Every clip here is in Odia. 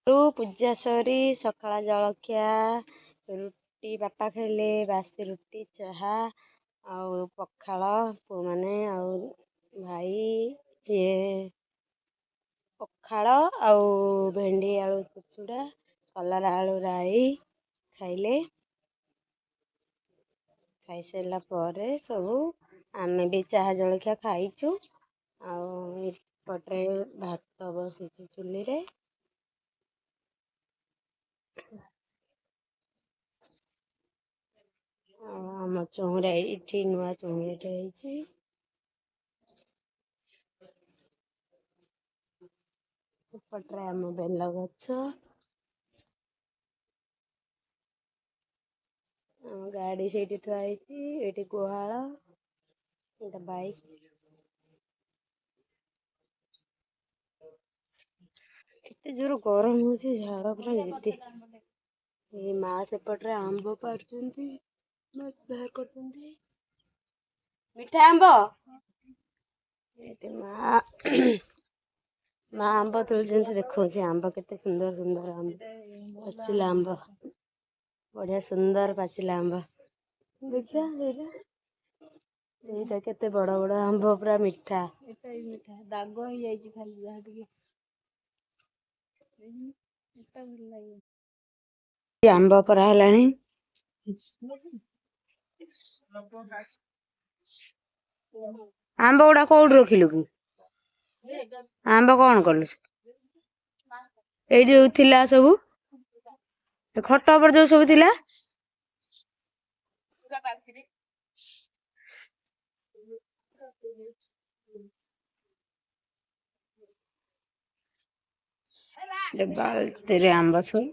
ପୂଜା ସରି ସକାଳ ଜଳଖିଆ ରୁଟି ବାପା ଖାଇଲେ ବାସି ରୁଟି ଚାହା ଆଉ ପଖାଳ ପୁଅମାନେ ଆଉ ଭାଇ ସିଏ ପଖାଳ ଆଉ ଭେଣ୍ଡି ଆଳୁ ଚୁଚୁଡ଼ା କଲରା ଆଳୁ ରାଇ ଖାଇଲେ। ଖାଇସାରିଲା ପରେ ସବୁ ଆମେ ବି ଚାହା ଜଳଖିଆ ଖାଇଛୁ। ଆଉ ଏପଟେ ଭାତ ବସିଛି ଚୁଲିରେ। ଆଉ ଆମ ଚଉଁରା ଏଇଠି ନୂଆ ଚଉଁରାଟେ ହେଇଛି। ଏପଟରେ ଆମ ବେଲ ଗଛ। ଗାଡି ସେଇଠି ଥୁଆ ହେଇଛି। ଏଇଠି ଗୁହାଳ ଏଇଟା ବାଇକ୍। କେତେ ଜୋର ଗରମ ହଉଛି ଝାଳ ପୁରା ନିତି। ଏଇ ମା ସେପଟରେ ଆମ୍ବ ପାରୁଛନ୍ତି ବାହାର କରୁଛନ୍ତି। ମିଠା ଆମ୍ବ ଏଠି ମା ଆମ୍ବ ତୋଳୁଛନ୍ତି ଦେଖଉଛି ଆମ୍ବ କେତେ ସୁନ୍ଦର ସୁନ୍ଦର ଆମ୍ବ ପାଚିଲା ଆମ୍ବ ବଢିଆ ସୁନ୍ଦର ପାଚିଲା ଆମ୍ବ ଦେଖିବା ସେଇଟା। ଏଇଟା କେତେ ବଡ ବଡ ଆମ୍ବ ପୁରା ମିଠା। ଏଟା ବି ମିଠା ଦାଗ ହେଇଯାଇଛି ଖାଲି ଯାହା ଟିକେ। ଏଟା ଭଲ ଲାଗେ ଆମ୍ବ ପରା ହେଲାଣି। ଆମ୍ବ ଗୁଡା କୋଉଠି ରଖିଲୁ କି? ଆମ୍ବ କଣ କଲୁ? ଏଇ ଯୋଉ ଥିଲା ସବୁ ଖଟ ଉପରେ ଯୋଉ ସବୁ ଥିଲା। ବାଲ୍ଟିରେ ଆମ୍ବ ସବୁ।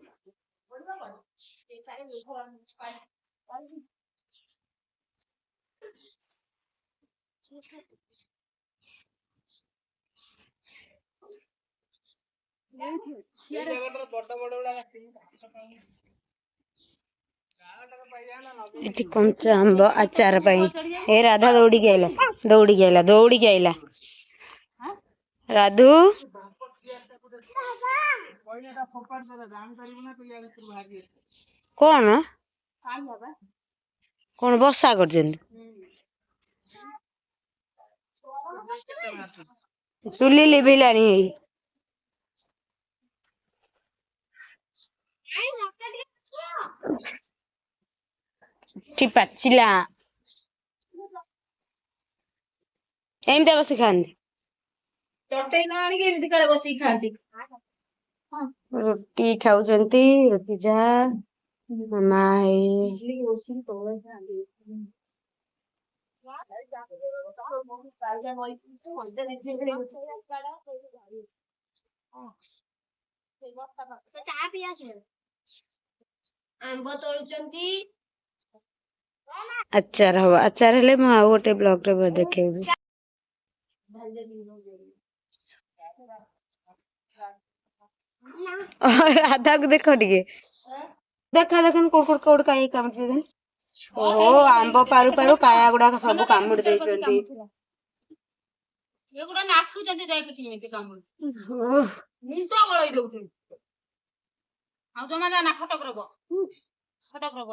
ଏଠି କଞ୍ଚା ଆମ୍ବ ଆଚାର ପାଇଁ। ଏ ରାଧା ଦୌଡିକି ଆଇଲା ଦୌଡିକି ଆଇଲା ଦୌଡିକି ଆଇଲା। ରାଧୁ କଣ କଣ ବର୍ଷା କରିଛନ୍ତି? ଚୁଲି ଲିଭିଲାଣି ହେଇ। ଏଠି ପାଚିଲା ଏମିତିଆ ବସି ଖାଆନ୍ତି। ଚଟେଇ ନ ଆଣିକି ଏମିତି କାଳେ ବସିକି ଖାଆନ୍ତି। ରୁଟି ଖାଉଛନ୍ତି ରୁଟି ଯାହା ମା ହେଇ ଆମ୍ବ ତୋଳୁଛନ୍ତି। ଆଚାର ହବ ଆଚାର ହେଲେ ମୁଁ ଆଉ ଗୋଟେ ବ୍ଲଗରେ ଦେଖେଇବି। ରାଧାକୁ ଦେଖ ଟିକେ ଦେଖା ଦେଖୁନୁ କୋଉଠି କାଇଁ କାମୁଡିଛି କେଜାଣି। ଓହୋ ଆମ୍ବ ପାରୁ ପାରୁ କାୟା ଗୁଡାକ ସବୁ କାମୁଡି ଦେଇଛନ୍ତି। ଏଗୁଡା ନାସୁଛନ୍ତି ଦେଖ କେମିତି କାମୁଡି ନିଶ ଗଳେଇ ଦଉଛନ୍ତି। ଆଉ ଜମା ନା ଖଟକ ରବ ଖଟକ ରବ